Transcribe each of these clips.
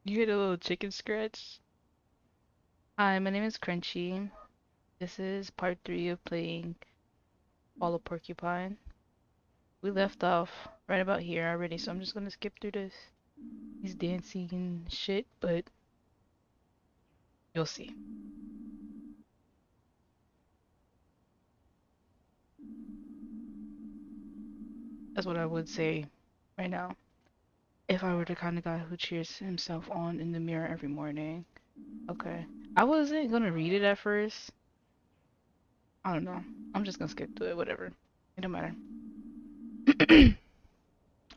You get a little chicken scratch? Hi, my name is Crunchy. This is part 3 of playing Follow Porcupine. We left off right about here already, so I'm just gonna skip through this. He's dancing and shit, but you'll see. That's what I would say right now. If I were the kind of guy who cheers himself on in the mirror every morning. Okay. I wasn't gonna read it at first. I don't know. I'm just gonna skip through it, whatever. It don't matter.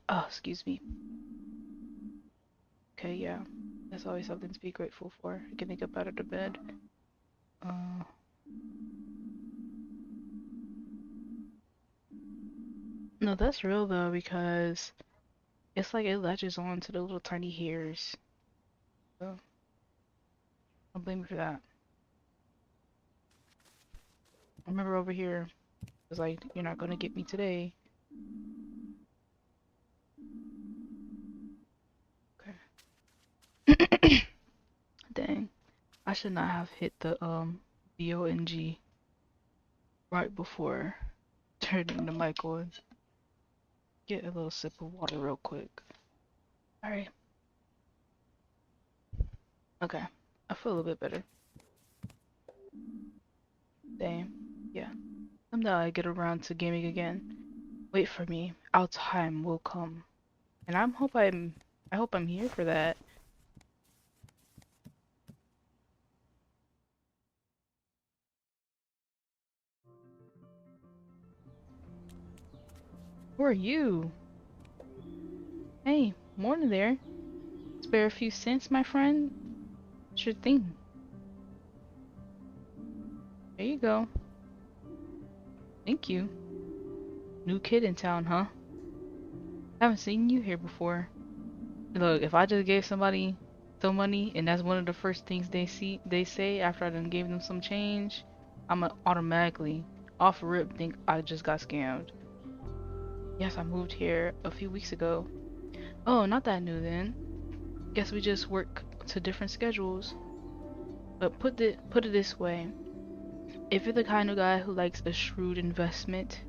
Oh, excuse me. Okay, yeah. That's always something to be grateful for. Getting up out of the bed. Uh, no, that's real though, because it's like it latches on to the little tiny hairs. So, I'll blame you for that. I remember over here, it was like, you're not gonna get me today. Okay. Dang. I should not have hit the, BONG right before turning the mic on. Get a little sip of water real quick. Alright. Okay. I feel a little bit better. Dang. Yeah. Someday I get around to gaming again. Wait for me. Our time will come. And I hope I'm here for that. Who are you? Hey, morning there. Spare a few cents, my friend? Sure thing. There you go. Thank you. New kid in town, huh? Haven't seen you here before. Look, if I just gave somebody some money and that's one of the first things they say after I done gave them some change, I'ma automatically off rip think I just got scammed. Yes, I moved here a few weeks ago. Oh, not that new then. Guess we just work to different schedules. But put it this way. If you're the kind of guy who likes a shrewd investment,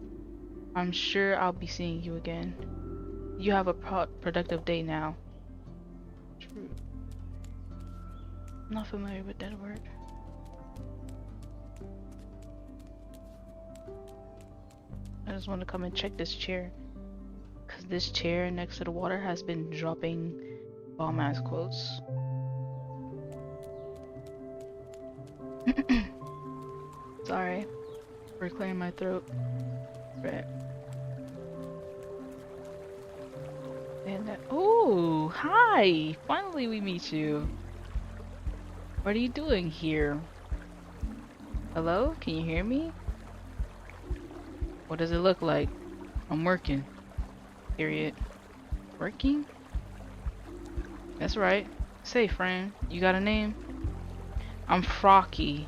I'm sure I'll be seeing you again. You have a productive day now. Shrewd. I'm not familiar with that word. I just want to come and check this chair. Because this chair next to the water has been dropping bomb ass quotes. Sorry for clearing my throat. Right. And that. Oh, hi! Finally, we meet you. What are you doing here? Hello? Can you hear me? What does it look like? I'm working. Period. Working? That's right. Say, friend, you got a name? I'm Frocky.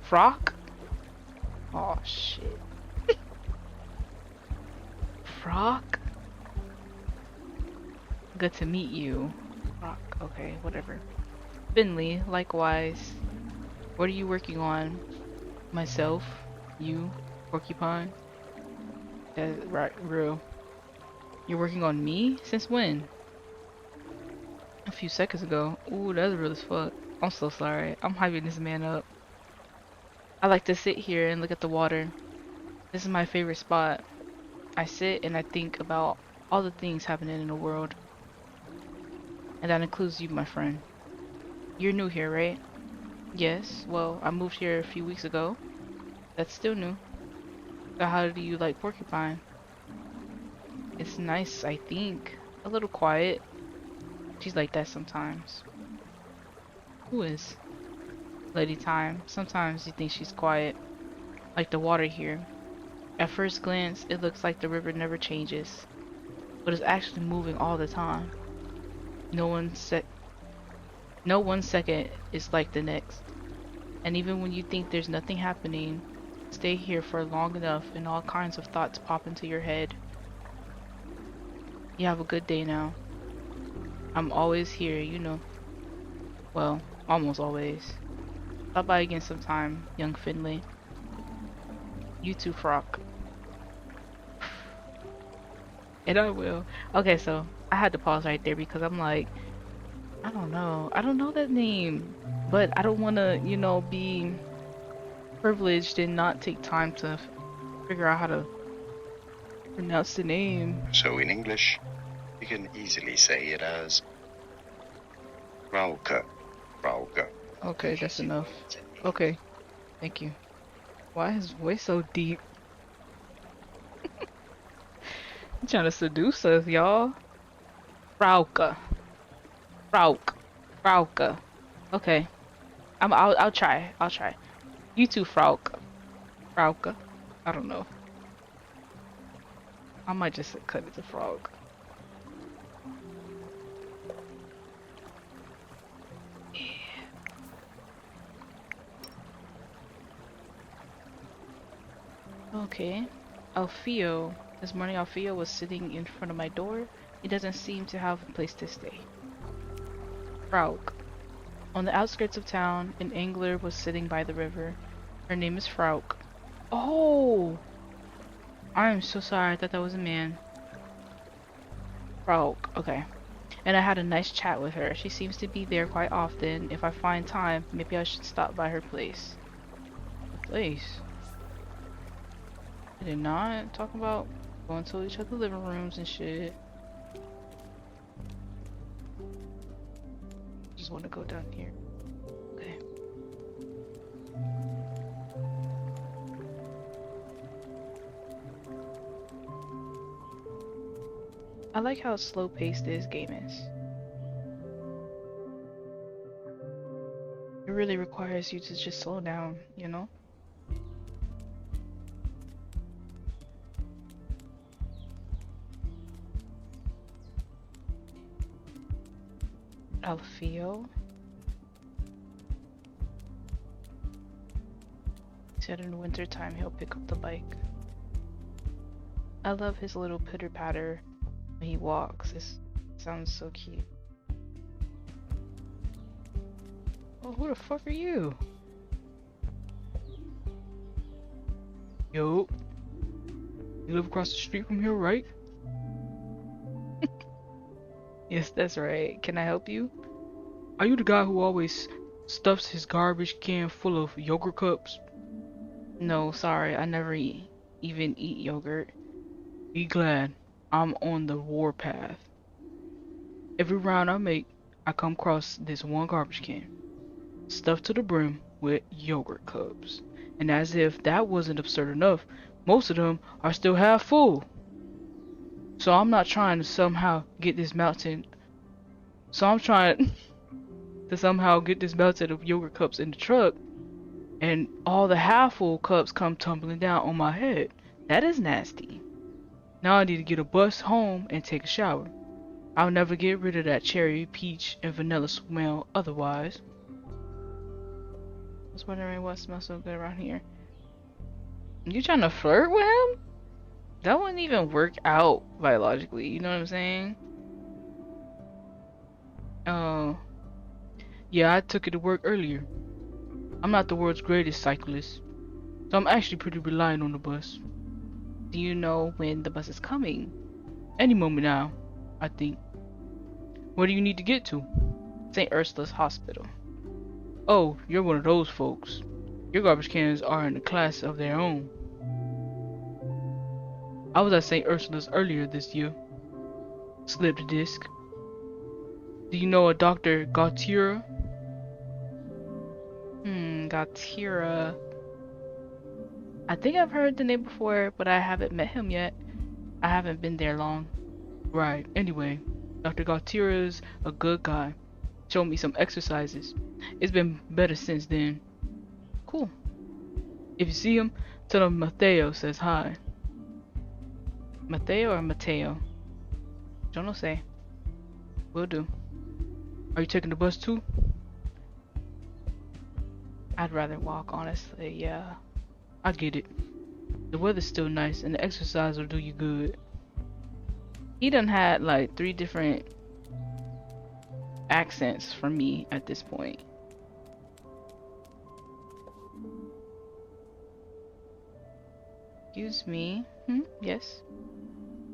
Frock? Oh, shit. Frock? Good to meet you. Frock. Okay, whatever. Finley, likewise. What are you working on? Myself? You? Porcupine? Right, real. You're working on me? Since when? A few seconds ago. Ooh, that's real as fuck. I'm so sorry. I'm hyping this man up. I like to sit here and look at the water. This is my favorite spot. I sit and I think about all the things happening in the world. And that includes you, my friend. You're new here, right? Yes. Well, I moved here a few weeks ago. That's still new. So how do you like Porcupine? It's nice, I think. A little quiet. She's like that sometimes. Who is? Lady Time. Sometimes you think she's quiet. Like the water here. At first glance, it looks like the river never changes. But it's actually moving all the time. No one second is like the next. And even when you think there's nothing happening, stay here for long enough and all kinds of thoughts pop into your head. You have a good day now. I'm always here, you know. Well, almost always. Stop by again sometime, young Finley. You too, Frock. And I will. Okay, so I had to pause right there because I'm like, I don't know. I don't know that name. But I don't want to, you know, be privileged and not take time to figure out how to pronounce the name. So in English, you can easily say it as Frauke. Frauke. Okay, that's enough. Okay, thank you. Why is his voice so deep? He's trying to seduce us, y'all. Frauke. Frauk. Frauke. Okay. I'll try. I'll try. You too, Frauk. Frauke. I don't know. I might just cut it to frog. Okay. Alfio. This morning Alfio was sitting in front of my door. He doesn't seem to have a place to stay. Frauk. On the outskirts of town, an angler was sitting by the river. Her name is Frauk. Oh! I am so sorry. I thought that was a man. Frauk. Okay. And I had a nice chat with her. She seems to be there quite often. If I find time, maybe I should stop by her place. Place? I did not talk about going to each other's living rooms and shit. Just want to go down here. Okay. I like how slow-paced this game is. It really requires you to just slow down, you know? Alfio. He said in winter time he'll pick up the bike. I love his little pitter patter when he walks. It sounds so cute. Oh, who the fuck are you? Yo. You live across the street from here, right? Yes, that's right. Can I help you? Are you the guy who always stuffs his garbage can full of yogurt cups? No, sorry, I never even eat yogurt. Be glad, I'm on the warpath. Every round I make, I come across this one garbage can, stuffed to the brim with yogurt cups. And as if that wasn't absurd enough, most of them are still half full. So I'm trying to somehow get this mountain of yogurt cups in the truck, and all the half full cups come tumbling down on my head. That is nasty. Now I need to get a bus home and take a shower. I'll never get rid of that cherry, peach, and vanilla smell otherwise. I was wondering what smells so good around here. You trying to flirt with him? That wouldn't even work out biologically, you know what I'm saying? Oh. Yeah, I took it to work earlier. I'm not the world's greatest cyclist, so I'm actually pretty reliant on the bus. Do you know when the bus is coming? Any moment now, I think. Where do you need to get to? St. Ursula's Hospital. Oh, you're one of those folks. Your garbage cans are in a class of their own. I was at St. Ursula's earlier this year. Slipped a disc. Do you know a Dr. Gautier? Gautier. I think I've heard the name before, but I haven't met him yet. I haven't been there long. Right, anyway, Dr. Gautier is a good guy. Showed me some exercises. It's been better since then. Cool. If you see him, tell him Mateo says hi. Mateo or Mateo? Yo no sé. Will do. Are you taking the bus too? I'd rather walk, honestly, yeah. I get it. The weather's still nice and the exercise will do you good. He done had like 3 different accents from me at this point. Excuse me. Yes.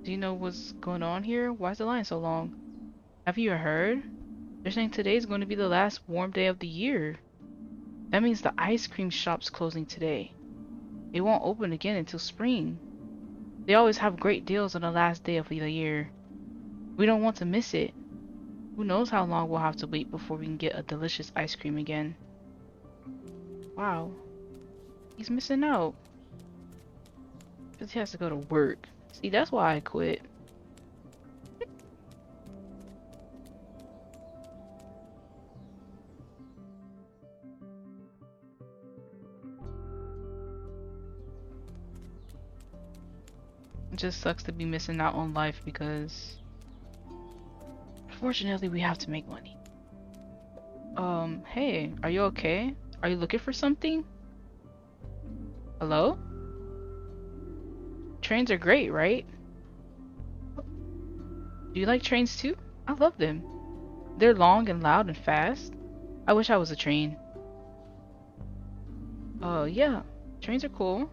Do you know what's going on here? Why is the line so long? Have you heard? They're saying today's going to be the last warm day of the year. That means the ice cream shop's closing today. It won't open again until spring. They always have great deals on the last day of the year. We don't want to miss it. Who knows how long we'll have to wait before we can get a delicious ice cream again. Wow. He's missing out. Because he has to go to work. See, that's why I quit. It just sucks to be missing out on life because unfortunately we have to make money. Hey, are you okay? Are you looking for something? Hello? Trains are great, right? Do you like trains too? I love them. They're long and loud and fast. I wish I was a train. Yeah. Trains are cool.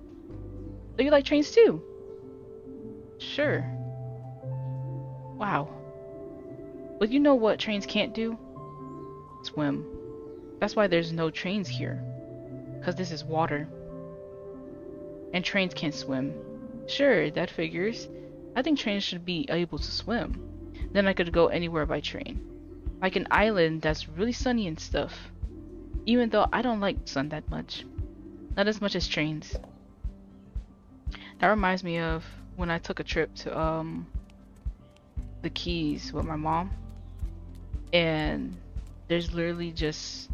Do you like trains too? Sure. Wow. But you know what trains can't do? Swim. That's why there's no trains here. Because this is water. And trains can't swim. Sure, that figures. I think trains should be able to swim. Then I could go anywhere by train. Like an island that's really sunny and stuff. Even though I don't like sun that much. Not as much as trains. That reminds me of when I took a trip to the Keys with my mom. And there's literally just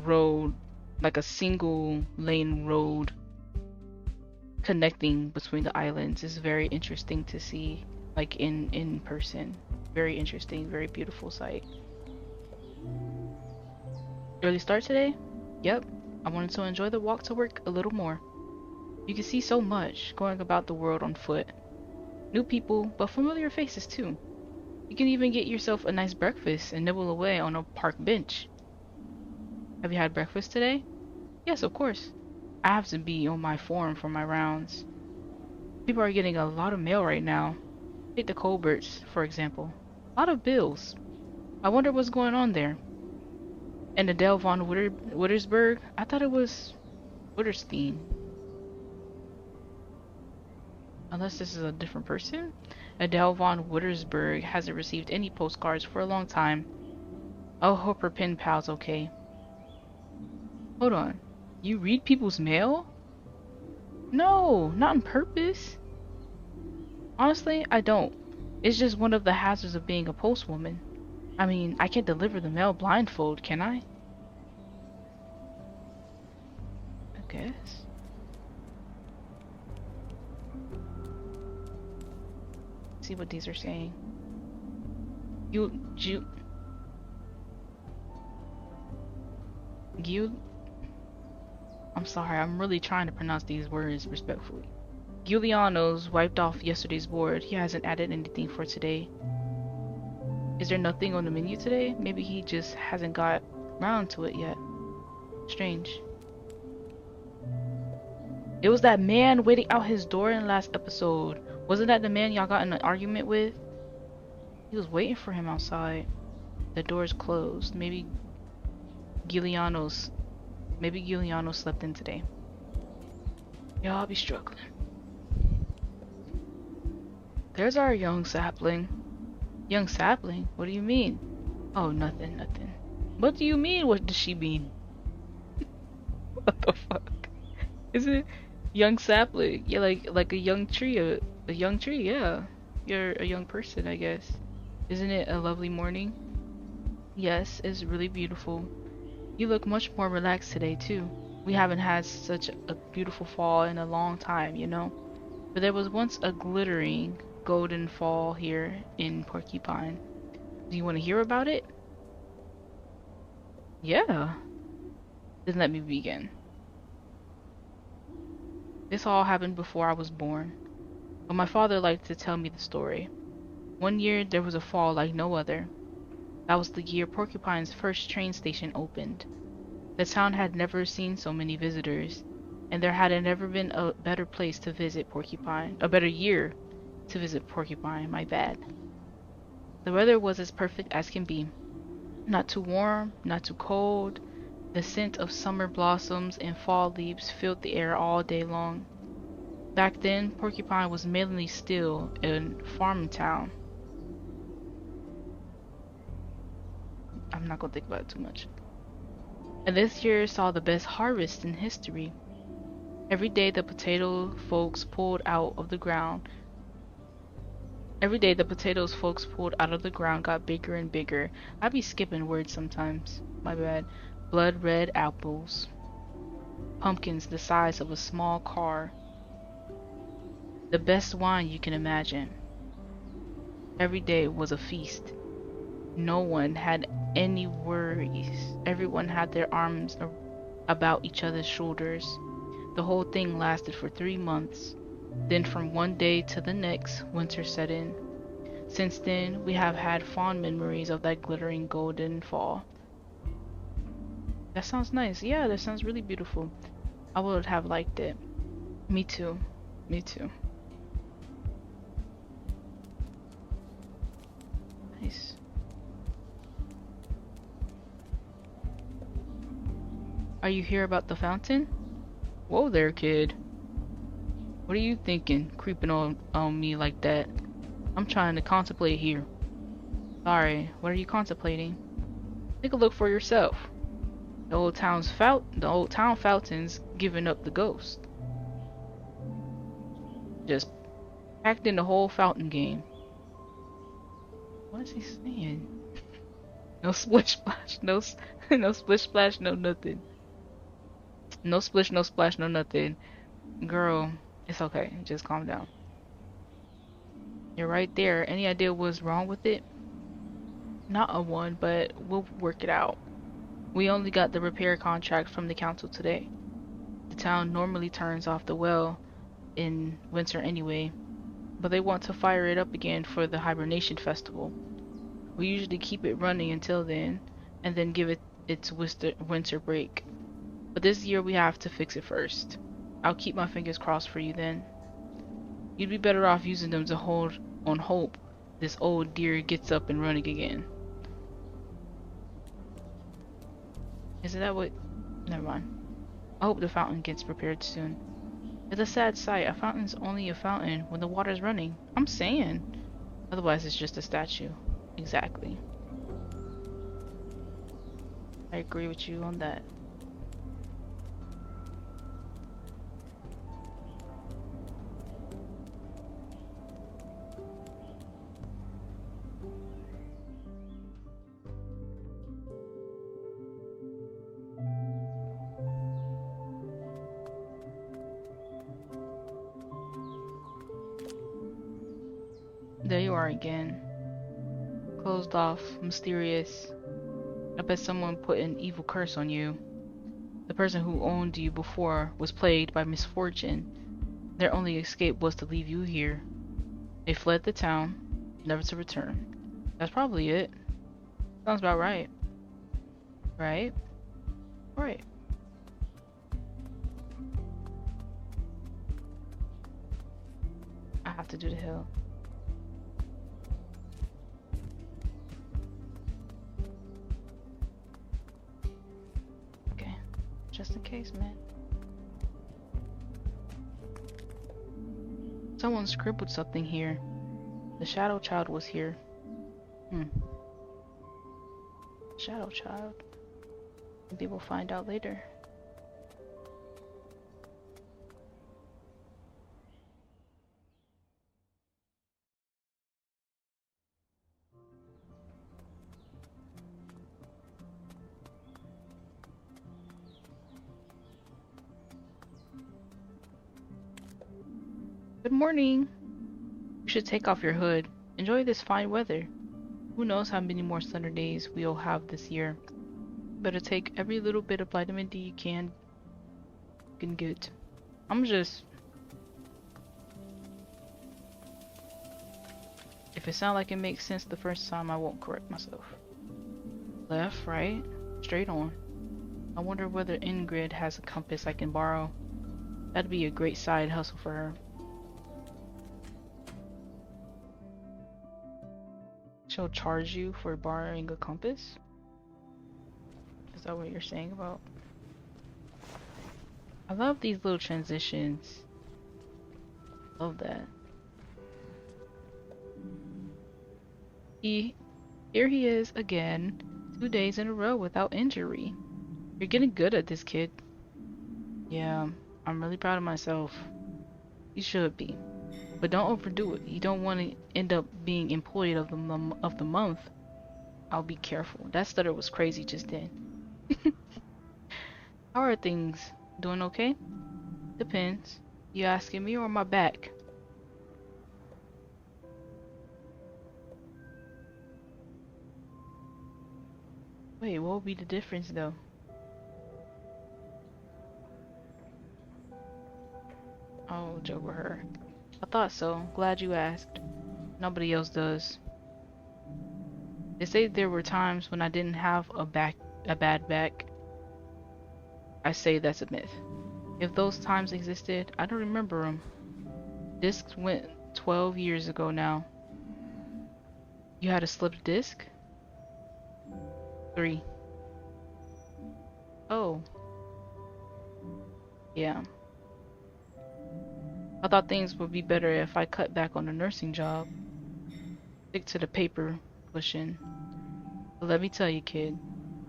road, like a single lane road connecting between the islands. Is very interesting to see, like in person. Very interesting, very beautiful sight. Early start today? Yep. I wanted to enjoy the walk to work a little more. You can see so much going about the world on foot. New people, but familiar faces too. You can even get yourself a nice breakfast and nibble away on a park bench. Have you had breakfast today? Yes, of course. I have to be on my form for my rounds. People are getting a lot of mail right now. Take the Colberts, for example. A lot of bills. I wonder what's going on there. And Adele von Wittersberg? I thought it was Witterstein. Unless this is a different person? Adele von Wittersberg hasn't received any postcards for a long time. I hope her pen pal's okay. Hold on. You read people's mail? No, not on purpose. Honestly, I don't. It's just one of the hazards of being a postwoman. I mean, I can't deliver the mail blindfold, can I? I guess. See what these are saying. You I'm sorry, I'm really trying to pronounce these words respectfully. Giuliano's wiped off yesterday's board. He hasn't added anything for today. Is there nothing on the menu today? Maybe he just hasn't got round to it yet. Strange. It was that man waiting out his door in the last episode. Wasn't that the man y'all got in an argument with? He was waiting for him outside. The door's closed. Maybe Giuliano slept in today. Y'all be struggling. There's our young sapling. Young sapling? What do you mean? Oh, nothing. What do you mean? What does she mean? What the fuck? Is it young sapling? Yeah, like a young tree. A young tree, yeah. You're a young person, I guess. Isn't it a lovely morning? Yes, it's really beautiful. You look much more relaxed today, too. We haven't had such a beautiful fall in a long time, you know? But there was once a glittering golden fall here in Porcupine. Do you want to hear about it? Yeah. Then let me begin. This all happened before I was born. But my father liked to tell me the story. One year there was a fall like no other. That was the year Porcupine's first train station opened. The town had never seen so many visitors, and there had never been a better place to visit Porcupine, a better year to visit Porcupine, my bad. The weather was as perfect as can be. Not too warm, not too cold. The scent of summer blossoms and fall leaves filled the air all day long. Back then, Porcupine was mainly still a farm town. I'm not gonna think about it too much. And this year saw the best harvest in history. Every day the potato folks pulled out of the ground. Every day the potatoes folks pulled out of the ground got bigger and bigger. I be skipping words sometimes. My bad. Blood red apples. Pumpkins the size of a small car. The best wine you can imagine. Every day was a feast. No one had any worries. Everyone had their arms about each other's shoulders. The whole thing lasted for 3 months. Then from one day to the next, winter set in. Since then, we have had fond memories of that glittering golden fall. That sounds nice. Yeah, that sounds really beautiful. I would have liked it. Me too. Me too. Nice. Are you here about the fountain? Whoa there, kid. What are you thinking, creeping on me like that? I'm trying to contemplate here. Sorry, what are you contemplating? Take a look for yourself. The old town fountain's giving up the ghost. Just packed in the whole fountain game. What is he saying? No splish splash, no splish splash, no nothing. No splish, no splash, no nothing. Girl, it's okay. Just calm down. You're right there. Any idea what's wrong with it? Not a one, but we'll work it out. We only got the repair contract from the council today. The town normally turns off the well in winter anyway, but they want to fire it up again for the hibernation festival. We usually keep it running until then, and then give it its winter break. But this year we have to fix it first. I'll keep my fingers crossed for you then. You'd be better off using them to hold on hope this old deer gets up and running again. Isn't that what... Never mind. I hope the fountain gets prepared soon. It's a sad sight. A fountain's only a fountain when the water's running. I'm saying. Otherwise it's just a statue. Exactly. I agree with you on that. There you are again. Closed off, mysterious. I bet someone put an evil curse on you. The person who owned you before was plagued by misfortune. Their only escape was to leave you here. They fled the town, never to return. That's probably it. Sounds about right. Right? Right. I have to do the hill. Okay. Just in case, man. Someone scribbled something here. The Shadow Child was here. Shadow Child. Maybe we'll find out later. Good morning. You should take off your hood. Enjoy this fine weather. Who knows how many more sunny days we'll have this year. Better take every little bit of vitamin D you can get. I'm just... If it sounds like it makes sense the first time, I won't correct myself. Left, right, straight on. I wonder whether Ingrid has a compass I can borrow. That'd be a great side hustle for her. She'll charge you for borrowing a compass? Is that what you're saying about? I love these little transitions. Love that. Here he is again, 2 days in a row without injury. You're getting good at this, kid. Yeah, I'm really proud of myself. You should be. But don't overdo it. You don't want to end up being employee of the month. I'll be careful. That stutter was crazy just then. How are things? Doing okay? Depends. You asking me or my back? Wait, what would be the difference though? I'll joke with her. I thought so. Glad you asked. Nobody else does. They say there were times when I didn't have a bad back. I say that's a myth. If those times existed, I don't remember them. Discs went 12 years ago now. You had a slipped disc? 3. Oh. Yeah. I thought things would be better if I cut back on the nursing job. Stick to the paper pushing. But let me tell you, kid,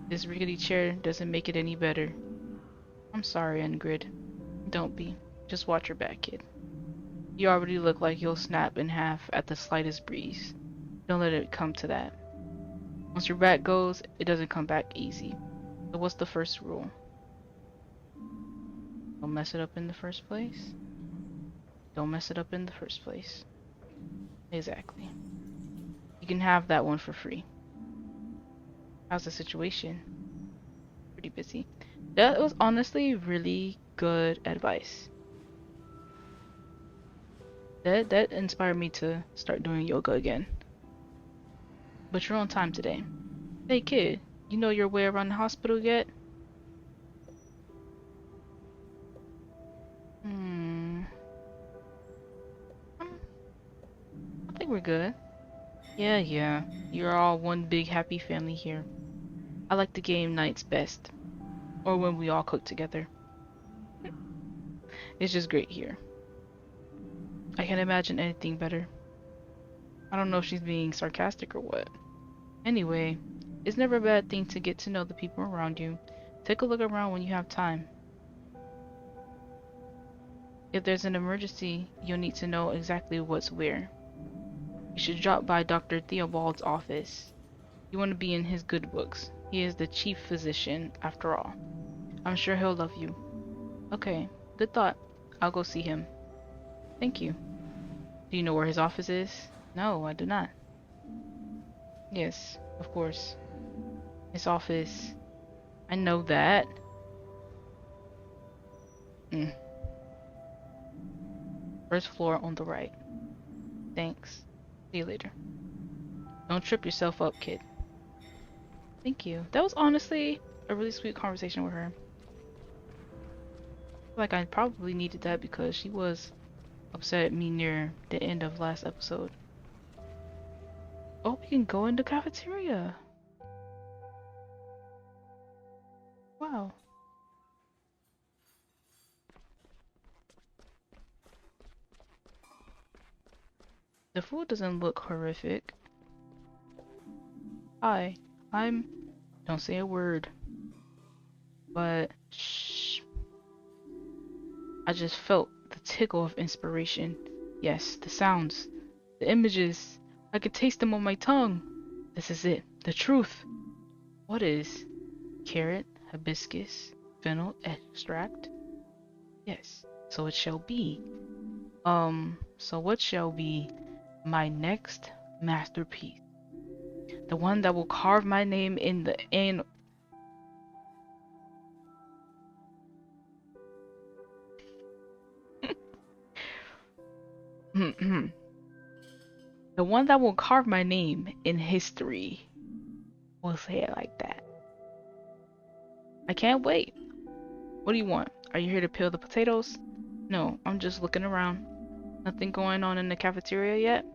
this rickety chair doesn't make it any better. I'm sorry, Ingrid. Don't be. Just watch your back, kid. You already look like you'll snap in half at the slightest breeze. Don't let it come to that. Once your back goes, it doesn't come back easy. So what's the first rule? Don't mess it up in the first place. Don't mess it up in the first place. Exactly. You can have that one for free. How's the situation? Pretty busy. That was honestly really good advice. That inspired me to start doing yoga again. But you're on time today. Hey kid, you know your way around the hospital yet? I think we're good. Yeah. You're all one big happy family here. I like the game nights best. Or when we all cook together. It's just great here. I can't imagine anything better. I don't know if she's being sarcastic or what. Anyway, it's never a bad thing to get to know the people around you. Take a look around when you have time. If there's an emergency, you'll need to know exactly what's where. You should drop by Dr. Theobald's office. You want to be in his good books. He is the chief physician, after all. I'm sure he'll love you. Okay, good thought. I'll go see him. Thank you. Do you know where his office is? No, I do not. Yes, of course. His office. I know that. First floor on the right. Thanks. See you later. Don't trip yourself up, kid. Thank you. That was honestly a really sweet conversation with her. Like I probably needed that because she was upset at me near the end of last episode. Oh, we can go in the cafeteria. Wow. The food doesn't look horrific. Hi, Don't say a word. But shh. I just felt the tickle of inspiration. Yes, the sounds, the images. I could taste them on my tongue. This is it. The truth. What is? Carrot, hibiscus, fennel extract? Yes, so it shall be. So what shall be my next masterpiece? The one that will carve my name in the the one that will carve my name in history. We'll say it like that. I can't wait. What do you want? Are you here to peel the potatoes? No, I'm just looking around. Nothing going on in the cafeteria yet?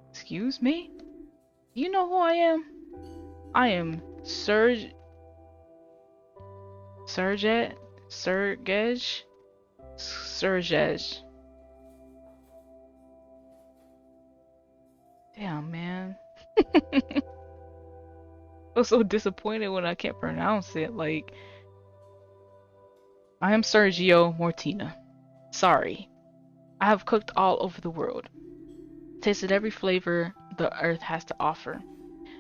Excuse me? You know who I am? I am Sergej? Sergej. Damn, man. I was so disappointed when I can't pronounce it. Like, I am Sergio Mortina. Sorry. I have cooked all over the world. Tasted every flavor the earth has to offer.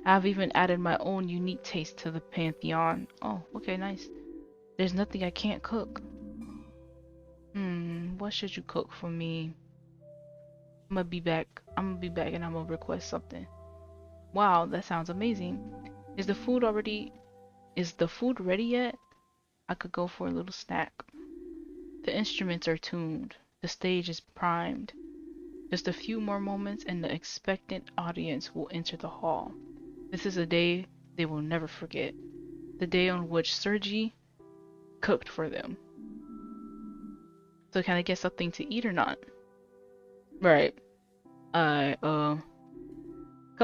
I have even added my own unique taste to the pantheon. Oh, okay, nice. There's nothing I can't cook. What should you cook for me? I'm gonna be back. And I'm gonna request something. Wow, that sounds amazing. Is the food ready yet? I could go for a little snack. The instruments are tuned. The stage is primed. Just a few more moments and the expectant audience will enter the hall. This is a day they will never forget. The day on which Sergi cooked for them. So can I get something to eat or not? Right. Come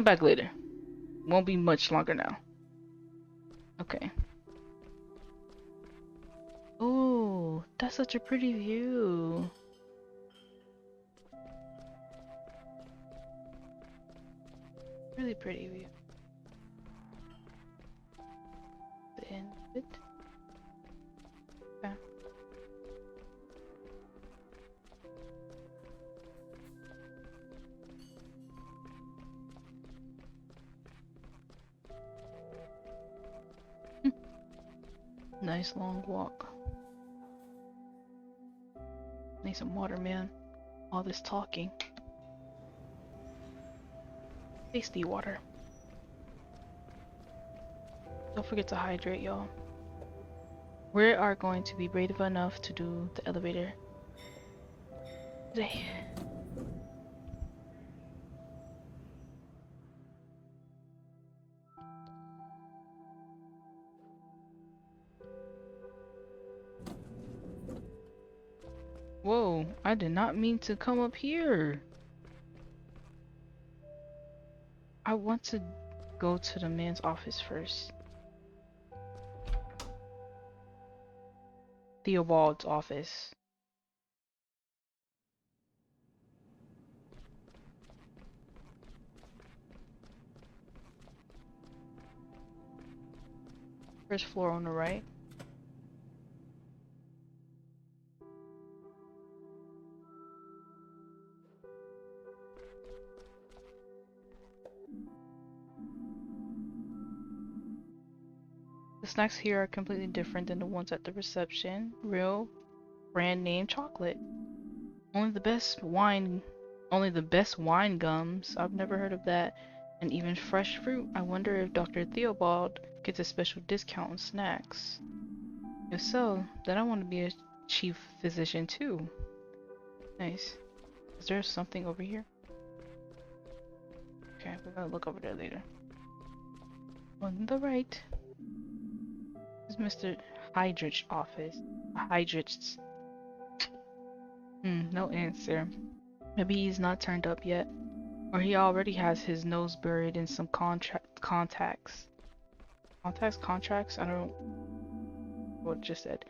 back later. Won't be much longer now. Okay. Oh, that's such a pretty view. Really pretty view. The end of it. Okay. Nice long walk. Need some water, man. All this talking. Tasty water. Don't forget to hydrate, y'all. We are going to be brave enough to do the elevator today. Whoa, I did not mean to come up here. I want to go to the man's office first. Theobald's office. First floor on the right. The snacks here are completely different than the ones at the reception. Real brand name chocolate. Only the best wine gums. I've never heard of that. And even fresh fruit. I wonder if Dr. Theobald gets a special discount on snacks. If so, then I want to be a chief physician too. Nice. Is there something over here? Okay, we're gonna look over there later. On the right is Mr. Heidrich's office. Heidrich's. No answer. Maybe he's not turned up yet. Or he already has his nose buried in some contacts. Contracts? I don't know what it just said.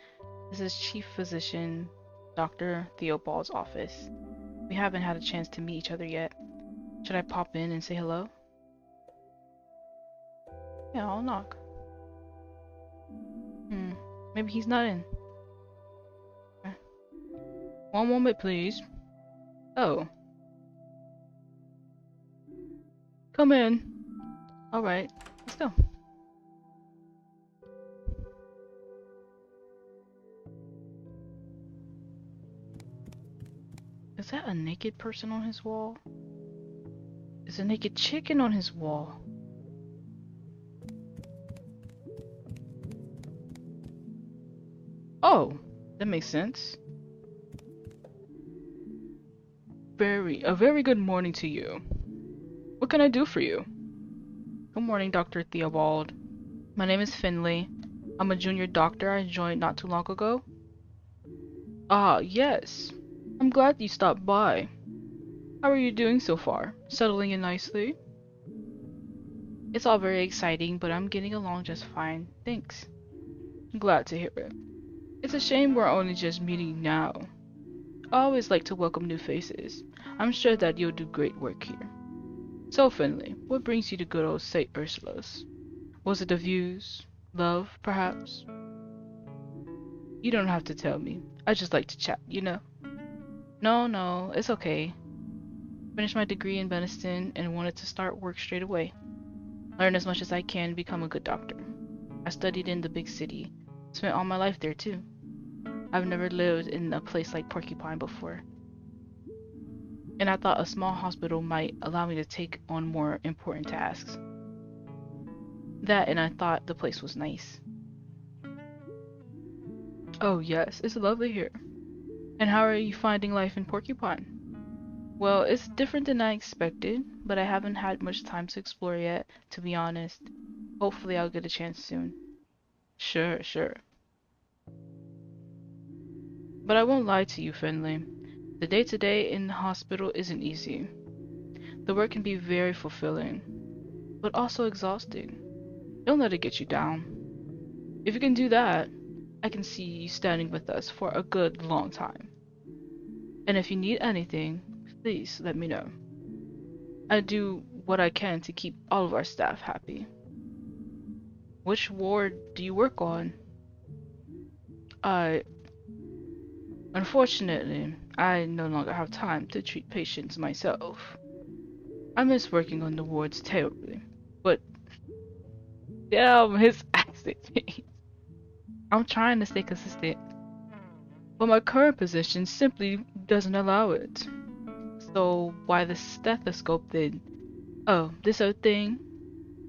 This is Chief Physician Dr. Theobald's office. We haven't had a chance to meet each other yet. Should I pop in and say hello? Yeah, I'll knock. Maybe he's not in. Okay. One moment, please. Oh. Come in. Alright, let's go. Is that a naked person on his wall? Is a naked chicken on his wall? Oh, that makes sense. A very good morning to you. What can I do for you? Good morning, Dr. Theobald. My name is Finley. I'm a junior doctor I joined not too long ago. Ah, yes. I'm glad you stopped by. How are you doing so far? Settling in nicely? It's all very exciting, but I'm getting along just fine, thanks. Glad to hear it. It's a shame we're only just meeting now. I always like to welcome new faces. I'm sure that you'll do great work here. So, Finley, what brings you to good old St. Ursula's? Was it the views? Love, perhaps? You don't have to tell me. I just like to chat, you know? No, it's okay. Finished my degree in medicine and wanted to start work straight away. Learn as much as I can, become a good doctor. I studied in the big city. Spent all my life there too. I've never lived in a place like Porcupine before. And I thought a small hospital might allow me to take on more important tasks. That and I thought the place was nice. Oh yes, it's lovely here. And how are you finding life in Porcupine? Well, it's different than I expected, but I haven't had much time to explore yet, to be honest. Hopefully I'll get a chance soon. Sure. But I won't lie to you, Finley. The day-to-day in the hospital isn't easy. The work can be very fulfilling, but also exhausting. Don't let it get you down. If you can do that, I can see you standing with us for a good long time. And if you need anything, please let me know. I do what I can to keep all of our staff happy. Which ward do you work on? I Unfortunately, I no longer have time to treat patients myself. I miss working on the wards terribly, but damn, his accent. I'm trying to stay consistent, but my current position simply doesn't allow it. So why the stethoscope then? Oh, this old thing?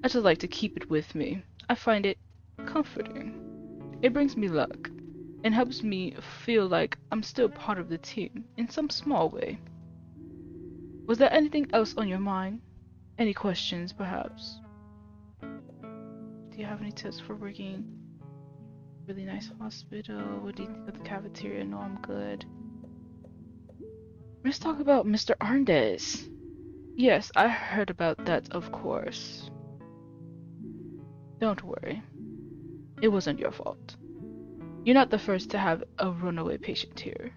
I just like to keep it with me. I find it comforting. It brings me luck and helps me feel like I'm still part of the team in some small way. Was there anything else on your mind? Any questions, perhaps? Do you have any tips for working really nice hospital? What do you think of the cafeteria? No, I'm good. Let's talk about Mr. Arndez. Yes, I heard about that, of course. Don't worry. It wasn't your fault. You're not the first to have a runaway patient here.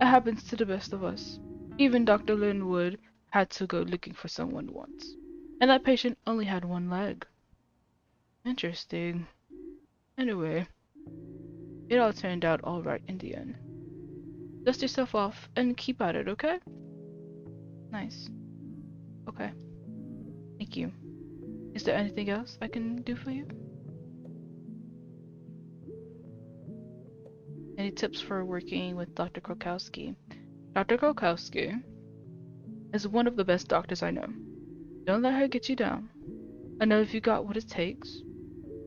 It happens to the best of us. Even Dr. Linwood had to go looking for someone once. And that patient only had one leg. Interesting. Anyway, it all turned out alright in the end. Dust yourself off and keep at it, okay? Nice. Okay. Thank you. Is there anything else I can do for you? Any tips for working with Dr. Krokowski? Dr. Krokowski is one of the best doctors I know. Don't let her get you down. I know if you got what it takes.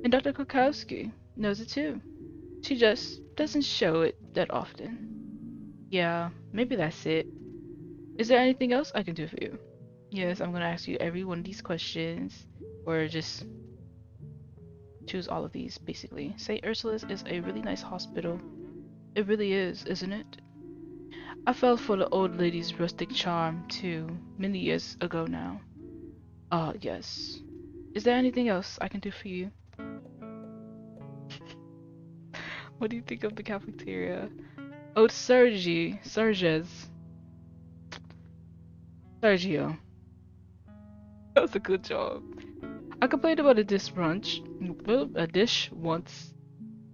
And Dr. Krokowski knows it too. She just doesn't show it that often. Yeah, maybe that's it. Is there anything else I can do for you? Yes, I'm gonna ask you every one of these questions, or just choose all of these, basically. St. Ursula's is a really nice hospital. It really is, isn't it? I fell for the old lady's rustic charm, too, many years ago now. Ah, yes. Is there anything else I can do for you? What do you think of the cafeteria? Oh, Sergio. That was a good job. I complained about a dish once.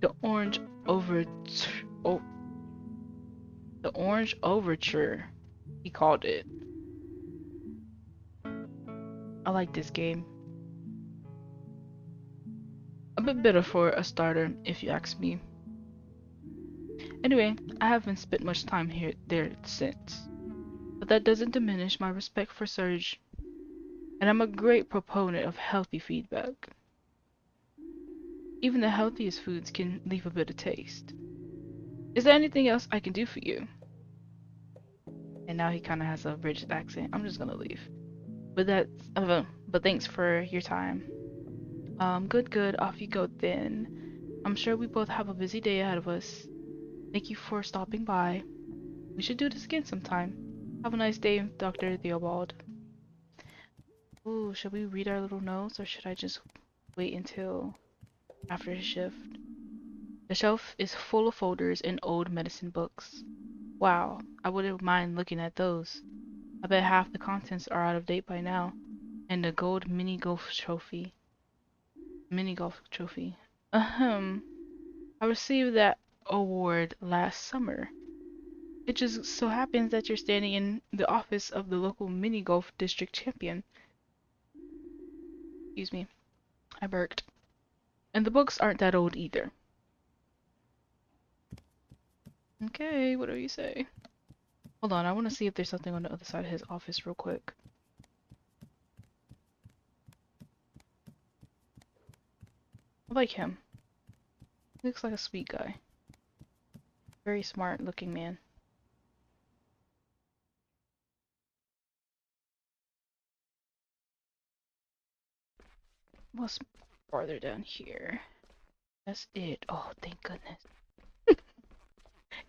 The orange over, oh, the orange overture, he called it. I like this game. A bit bitter for a starter, if you ask me. Anyway, I haven't spent much time there since. But that doesn't diminish my respect for Serge. And I'm a great proponent of healthy feedback. Even the healthiest foods can leave a bitter taste. Is there anything else I can do for you? And now he kind of has a British accent. I'm just gonna leave. But but thanks for your time. Good, good. Off you go then. I'm sure we both have a busy day ahead of us. Thank you for stopping by. We should do this again sometime. Have a nice day, Dr. Theobald. Ooh, should we read our little notes or should I just wait until after his shift? The shelf is full of folders and old medicine books. Wow, I wouldn't mind looking at those. I bet half the contents are out of date by now. And a gold mini golf trophy. Mini golf trophy. Ahem. I received that award last summer. It just so happens that you're standing in the office of the local mini golf district champion. Excuse me, I burped. And the books aren't that old either. Okay, whatever you say. Hold on, I want to see if there's something on the other side of his office real quick. I like him. He looks like a sweet guy. Very smart looking man. What's farther down here? That's it. Oh, thank goodness.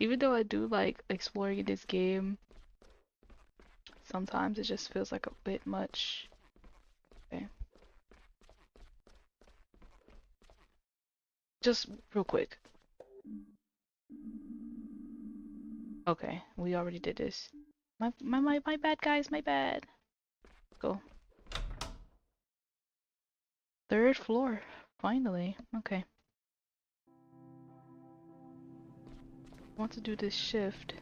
Even though I do like exploring in this game, sometimes it just feels like a bit much. Okay. Just real quick. Okay, we already did this. My bad, guys, my bad. Go. Third floor. Finally. Okay. I want to do this shift.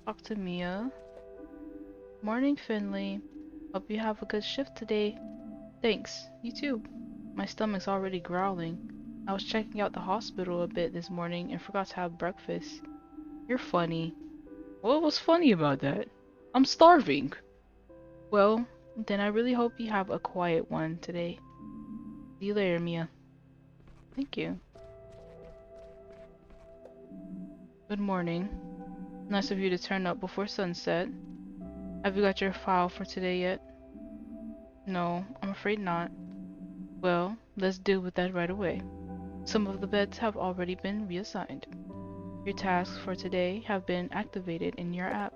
Talk to Mia. Morning, Finley. Hope you have a good shift today. Thanks. You too. My stomach's already growling. I was checking out the hospital a bit this morning and forgot to have breakfast. You're funny. What was funny about that? I'm starving. Well, then I really hope you have a quiet one today. See you later, Mia. Thank you. Good morning. Nice of you to turn up before sunset. Have you got your file for today yet? No, I'm afraid not. Well, let's deal with that right away. Some of the beds have already been reassigned. Your tasks for today have been activated in your app.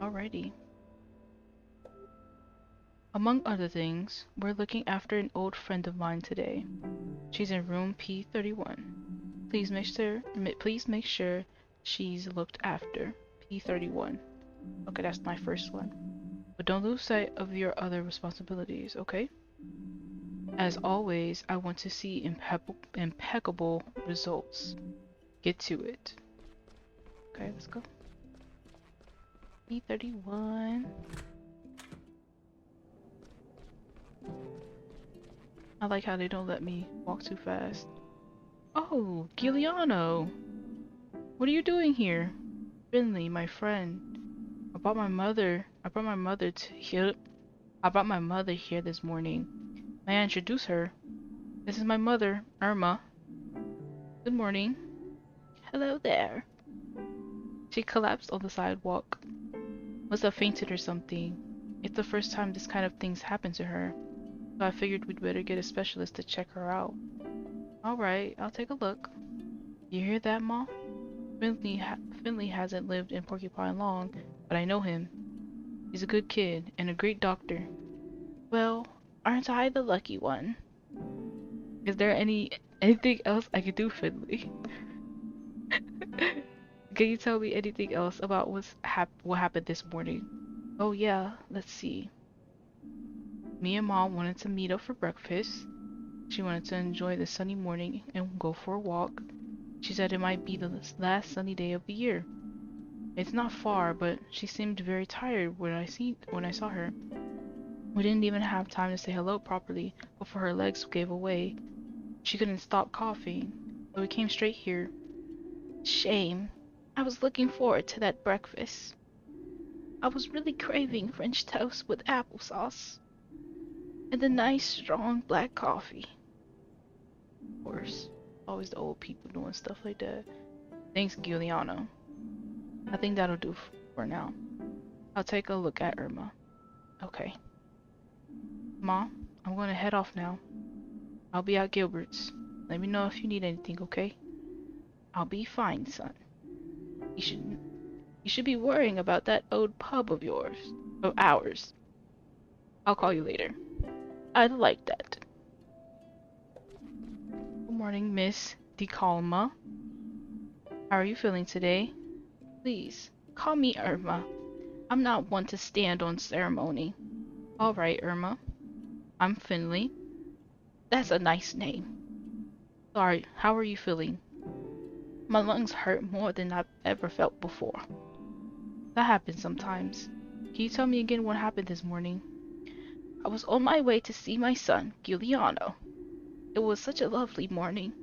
Alrighty. Among other things, we're looking after an old friend of mine today. She's in room P31. Please make sure she's looked after. P31. Okay, that's my first one. But don't lose sight of your other responsibilities, okay? As always, I want to see impeccable results. Get to it. Okay, let's go. P31. I like how they don't let me walk too fast. Oh, Giuliano! What are you doing here? Finley, my friend. I brought my mother here this morning. May I introduce her? This is my mother, Irma. Good morning. Hello there. She collapsed on the sidewalk. Must have fainted or something. It's the first time this kind of thing's happened to her. So I figured we'd better get a specialist to check her out. Alright, I'll take a look. You hear that, Ma? Finley hasn't lived in Porcupine long, but I know him. He's a good kid and a great doctor. Well, aren't I the lucky one? Is there anything else I could do, Finley? Can you tell me anything else about what happened this morning? Oh yeah, let's see. Me and Mom wanted to meet up for breakfast. She wanted to enjoy the sunny morning and go for a walk. She said it might be the last sunny day of the year. It's not far, but she seemed very tired when I saw her. We didn't even have time to say hello properly before her legs gave away. She couldn't stop coughing, so we came straight here. Shame. I was looking forward to that breakfast. I was really craving French toast with applesauce and the nice strong black coffee. Of course, always the old people doing stuff like that. Thanks, Giuliano. I think that'll do for now. I'll take a look at Irma. Okay. Ma, I'm gonna head off now. I'll be at Gilbert's. Let me know if you need anything, okay? I'll be fine, son. You should be worrying about that old pub of ours. I'll call you later. I'd like that. Good morning, Miss DeCalma. How are you feeling today? Please, call me Irma. I'm not one to stand on ceremony. All right, Irma. I'm Finley. That's a nice name. Sorry, how are you feeling? My lungs hurt more than I've ever felt before. That happens sometimes. Can you tell me again what happened this morning? I was on my way to see my son, Giuliano. It was such a lovely morning.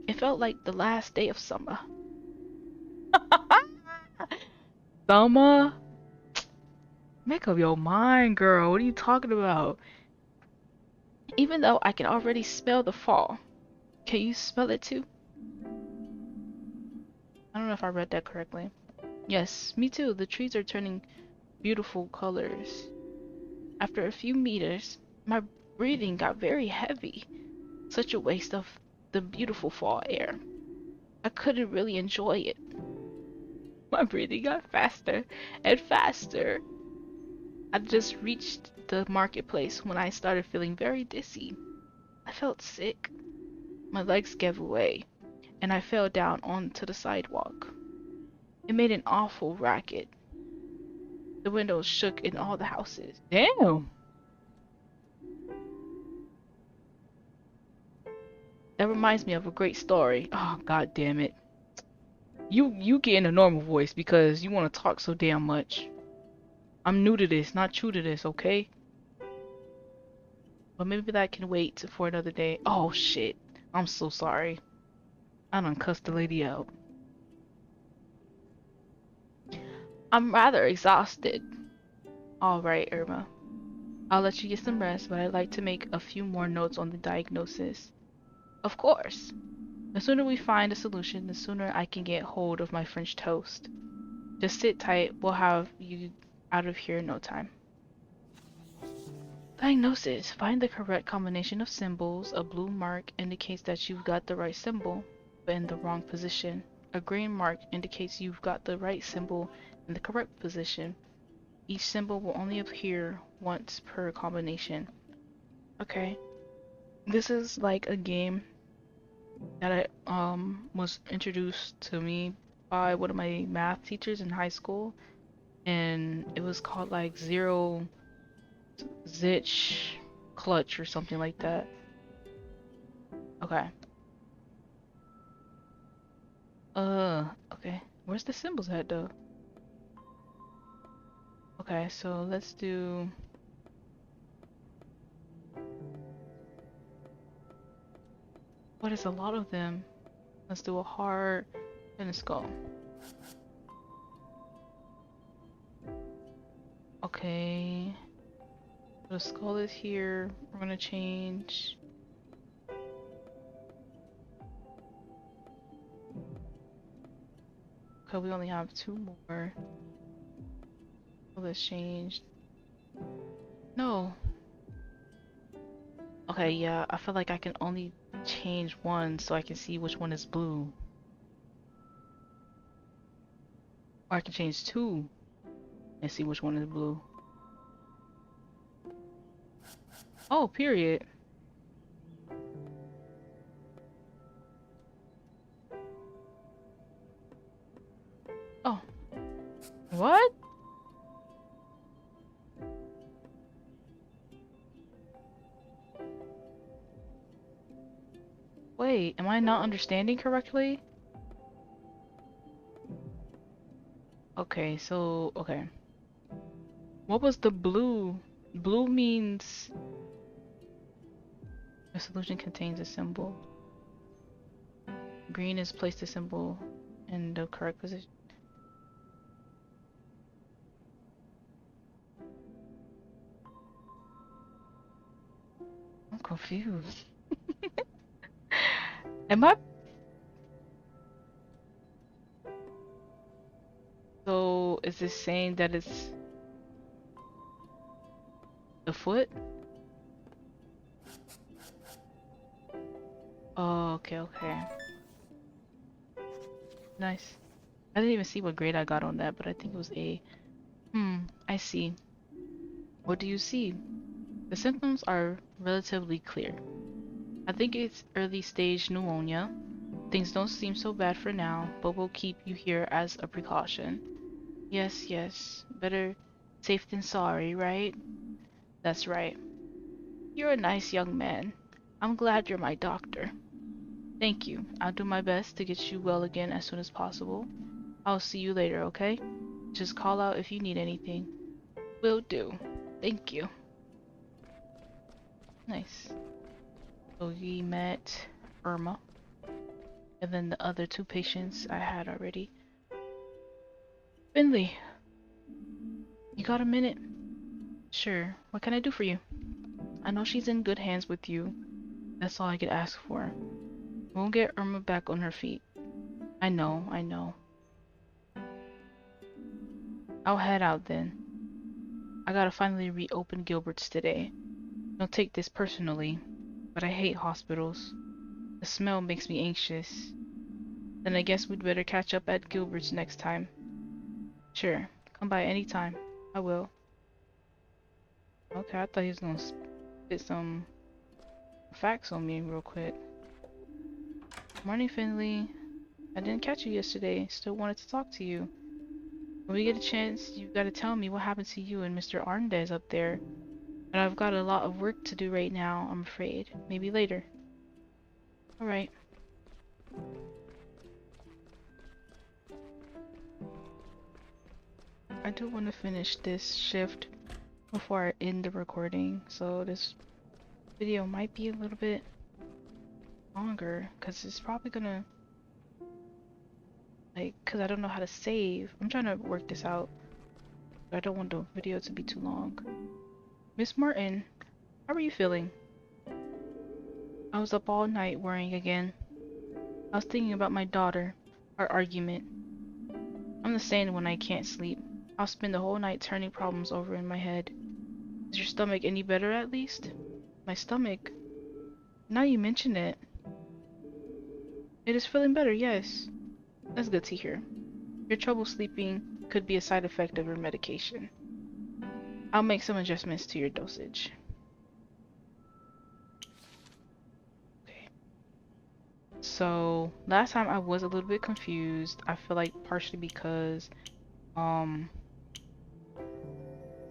It felt like the last day of summer. Summer? Make up your mind, girl. What are you talking about? Even though I can already smell the fall. Can you smell it too? I don't know if I read that correctly. Yes, me too. The trees are turning beautiful colors. After a few meters, my breathing got very heavy. Such a waste of the beautiful fall air. I couldn't really enjoy it. My breathing got faster and faster. I just reached the marketplace when I started feeling very dizzy. I felt sick. My legs gave way, and I fell down onto the sidewalk. It made an awful racket. The windows shook in all the houses. Damn! That reminds me of a great story. Oh, god damn it. You get in a normal voice because you want to talk so damn much. I'm new to this, not true to this, okay? But maybe that can wait for another day. Oh shit. I'm so sorry. I done cussed the lady out. I'm rather exhausted. Alright, Irma. I'll let you get some rest, but I'd like to make a few more notes on the diagnosis. Of course. The sooner we find a solution, the sooner I can get hold of my French toast. Just sit tight, we'll have you out of here in no time. Diagnosis. Find the correct combination of symbols. A blue mark indicates that you've got the right symbol, but in the wrong position. A green mark indicates you've got the right symbol in the correct position. Each symbol will only appear once per combination. Okay. This is like a game that was introduced to me by one of my math teachers in high school, and it was called like Zero Zich Clutch or something like that. Okay. Okay. Where's the symbols at though? Okay, so let's do... What is a lot of them? Let's do a heart and a skull. Okay. The skull is here. We're gonna change. Okay, we only have two more. So let's change. No. Okay, yeah, I feel like I can only change one so I can see which one is blue. Or I can change two and see which one is blue. Oh, period. Oh. What? Wait, am I not understanding correctly? Okay, so, okay. What was the blue? Blue means the solution contains a symbol. green is place the symbol in the correct position. I'm confused. Am I? So is this saying that it's the foot? Oh, okay, okay. Nice. I didn't even see what grade I got on that, but I think it was A. I see. What do you see? The symptoms are relatively clear. I think it's early stage pneumonia. Things don't seem so bad for now, but we'll keep you here as a precaution. Yes, yes. Better safe than sorry, right? That's right. You're a nice young man. I'm glad you're my doctor. Thank you. I'll do my best to get you well again as soon as possible. I'll see you later, okay? Just call out if you need anything. Will do. Thank you. Nice. So we met Irma, and then the other two patients I had already. Finley, you got a minute? Sure. What can I do for you? I know she's in good hands with you. That's all I could ask for. We'll get Irma back on her feet. I know, I know. I'll head out then. I gotta finally reopen Gilbert's today. Don't take this personally, but I hate hospitals. The smell makes me anxious. Then I guess we'd better catch up at Gilbert's next time. Sure, come by anytime. I will. Okay, I thought he was gonna spit some facts on me real quick. Morning, Finley. I didn't catch you yesterday. Still wanted to talk to you. When we get a chance, you gotta tell me what happened to you and Mr. Arndez up there. But I've got a lot of work to do right now, I'm afraid. Maybe later. Alright. I do want to finish this shift before I end the recording, so this video might be a little bit longer, because it's probably gonna, like, because I don't know how to save. I'm trying to work this out, but I don't want the video to be too long. Miss Martin, how are you feeling? I was up all night worrying again. I was thinking about my daughter, our argument. I'm the same when I can't sleep. I'll spend the whole night turning problems over in my head. Is your stomach any better at least? My stomach? Now you mention it. It is feeling better, yes. That's good to hear. Your trouble sleeping could be a side effect of your medication. I'll make some adjustments to your dosage. Okay. So, last time I was a little bit confused. I feel like partially because, I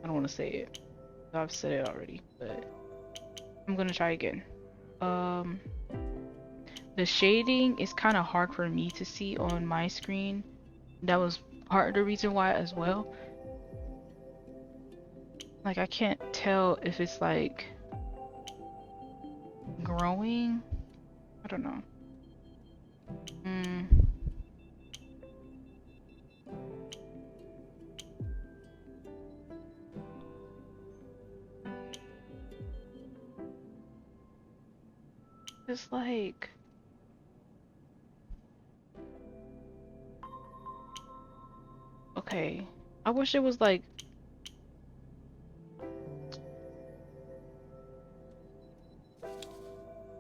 don't want to say it. I've said it already, but I'm gonna try again. The shading is kind of hard for me to see on my screen. That was part of the reason why as well. Like, I can't tell if it's like growing. I don't know. It's like, okay, I wish it was like,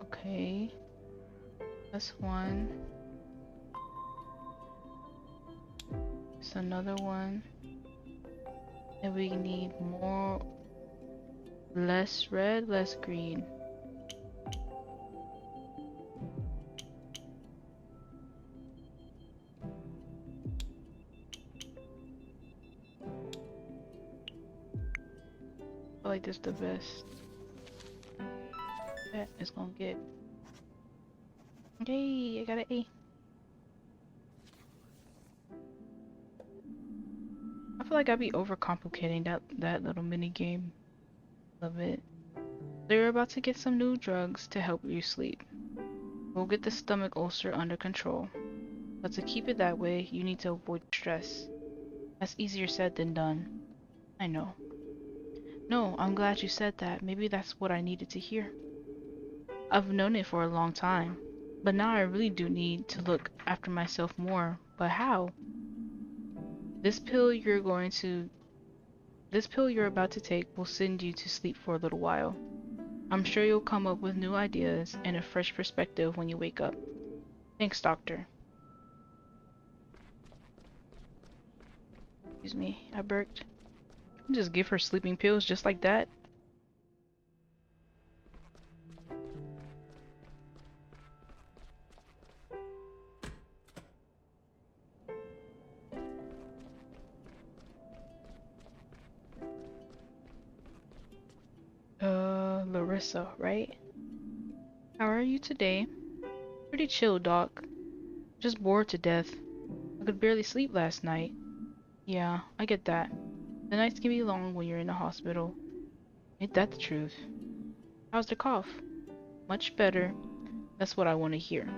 okay, that's one. It's another one. And we need more, less red, less green. I feel like this is the best. That is gonna get. Yay, I got an A. I feel like I'd be overcomplicating that little mini game of it. They're about to get some new drugs to help you sleep. We'll get the stomach ulcer under control. But to keep it that way, you need to avoid stress. That's easier said than done. I know. No, I'm glad you said that. Maybe that's what I needed to hear. I've known it for a long time, but now I really do need to look after myself more. But how? This pill you're going to This pill you're about to take will send you to sleep for a little while. I'm sure you'll come up with new ideas and a fresh perspective when you wake up. Thanks, doctor. Excuse me, I burped. Just give her sleeping pills just like that? Larissa, right? How are you today? Pretty chill, doc. Just bored to death. I could barely sleep last night. Yeah, I get that. The nights can be long when you're in the hospital. Ain't that the truth? How's the cough? Much better. That's what I want to hear.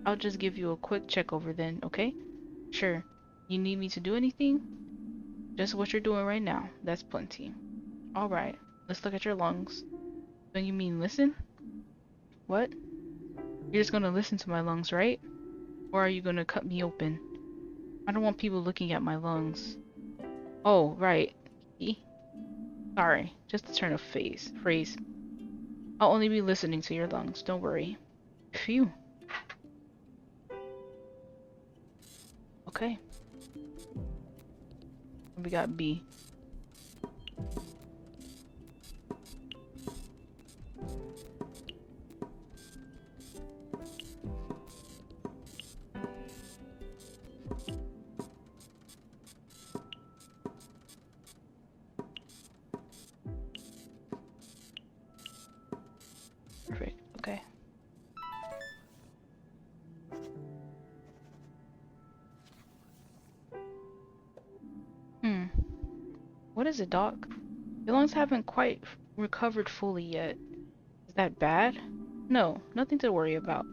I'll just give you a quick check over then, okay? Sure. You need me to do anything? Just what you're doing right now. That's plenty. Alright, let's look at your lungs. Don't you mean listen? What? You're just gonna listen to my lungs, right? Or are you gonna cut me open? I don't want people looking at my lungs. Oh, right. Sorry, just a turn of phrase. I'll only be listening to your lungs, don't worry. Phew. Okay. We got B. Perfect. Okay. What is it, doc? Your lungs haven't quite recovered fully yet. Is that bad? No, nothing to worry about.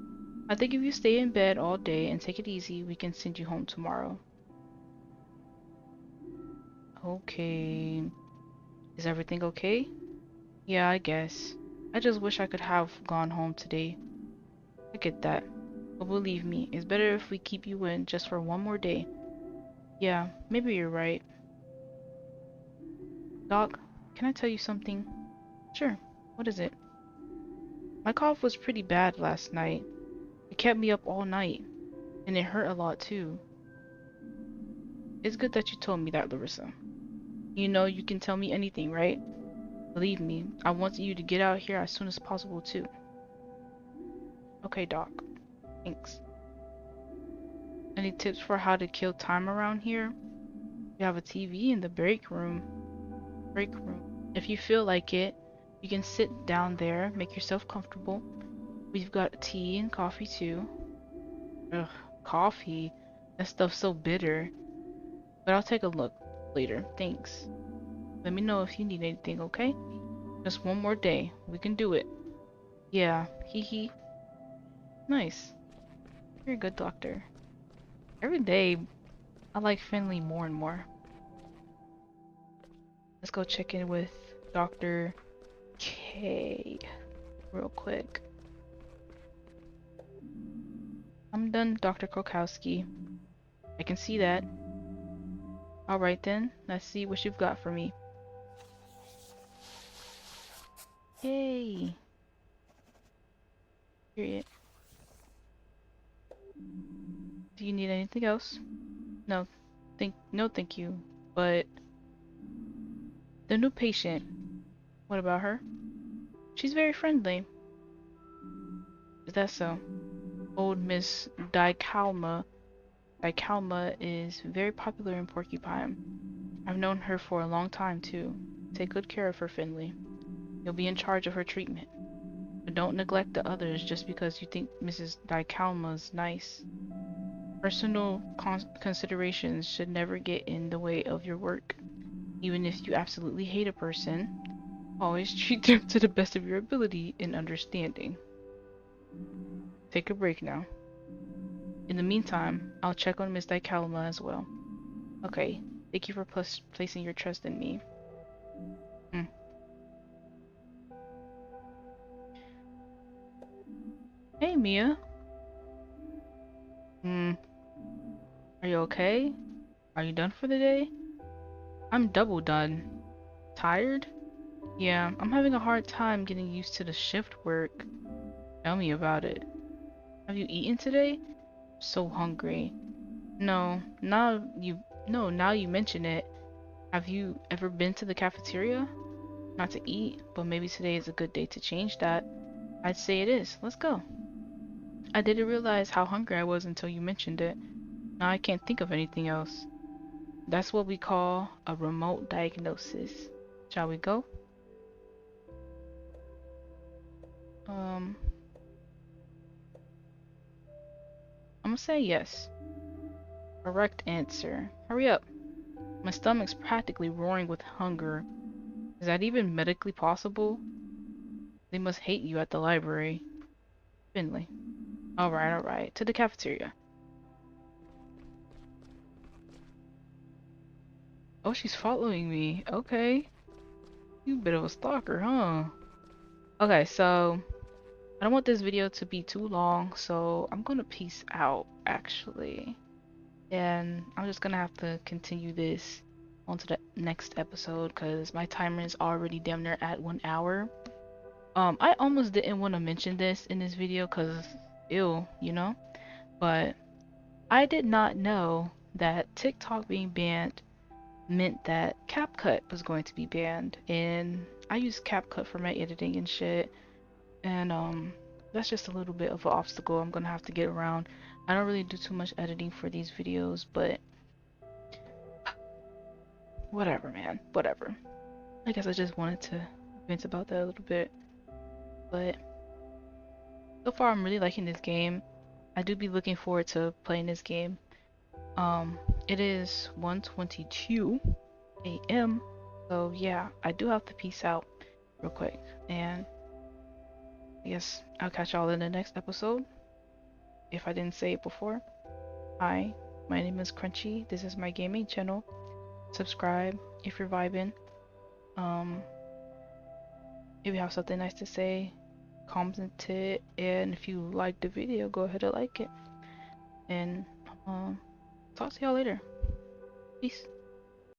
I think if you stay in bed all day and take it easy, we can send you home tomorrow. Okay. Is everything okay? Yeah, I guess. I just wish I could have gone home today. I get that. But believe me, it's better if we keep you in just for one more day. Yeah, maybe you're right. Doc, can I tell you something? Sure. What is it? My cough was pretty bad last night. It kept me up all night. And it hurt a lot too. It's good that you told me that, Larissa. You know you can tell me anything, right? Believe me, I want you to get out here as soon as possible too. Okay, Doc. Thanks. Any tips for how to kill time around here? We have a TV in the break room. If you feel like it, you can sit down there, make yourself comfortable. We've got tea and coffee too. Ugh, coffee. That stuff's so bitter. But I'll take a look later. Thanks. Let me know if you need anything, okay? Just one more day. We can do it. Yeah, hee hee. Nice. You're a good doctor. Every day, I like Finley more and more. Let's go check in with Dr. K real quick. I'm done, Dr. Krokowski. I can see that. Alright then, let's see what you've got for me. Yay! Period. Do you need anything else? No, thank you. But the new patient, what about her? She's very friendly. Is that so? Old Miss Dicalma is very popular in Porcupine. I've known her for a long time too. Take good care of her, Finley. You'll be in charge of her treatment. But don't neglect the others just because you think Mrs. Dicalma's nice. Personal considerations should never get in the way of your work. Even if you absolutely hate a person, always treat them to the best of your ability and understanding. take a break now. In the meantime, I'll check on Miss Dicalma as well. Okay, thank you for placing your trust in me. Hmm. Hey, Mia. Hmm. Are you okay? Are you done for the day? I'm double done. Tired? Yeah, I'm having a hard time getting used to the shift work. Tell me about it. Have you eaten today? So hungry. No, now you mention it. Have you ever been to the cafeteria? Not to eat, but maybe today is a good day to change that. I'd say it is. Let's go. I didn't realize how hungry I was until you mentioned it. Now I can't think of anything else. That's what we call a remote diagnosis. Shall we go? I'm gonna say yes. Correct answer. Hurry up. My stomach's practically roaring with hunger. Is that even medically possible? They must hate you at the library. Finley. Alright, alright. To the cafeteria. Oh, she's following me. Okay. You a bit of a stalker, huh? Okay, so I don't want this video to be too long, so I'm gonna peace out actually. And I'm just gonna have to continue this onto the next episode because my timer is already damn near at 1 hour. I almost didn't want to mention this in this video because ew, you know? But I did not know that TikTok being banned meant that CapCut was going to be banned. And I use CapCut for my editing and shit. And that's just a little bit of an obstacle I'm gonna have to get around. I don't really do too much editing for these videos, but whatever, man. Whatever. I guess I just wanted to vent about that a little bit. But so far I'm really liking this game. I do be looking forward to playing this game. It is 1:22 a.m. So yeah, I do have to peace out real quick. And I guess I'll catch y'all in the next episode. If I didn't say it before. Hi, my name is Crunchy. This is my gaming channel. Subscribe if you're vibing. Um, if you have something nice to say, comment it, and if you like the video, go ahead and like it. And talk to y'all later. Peace.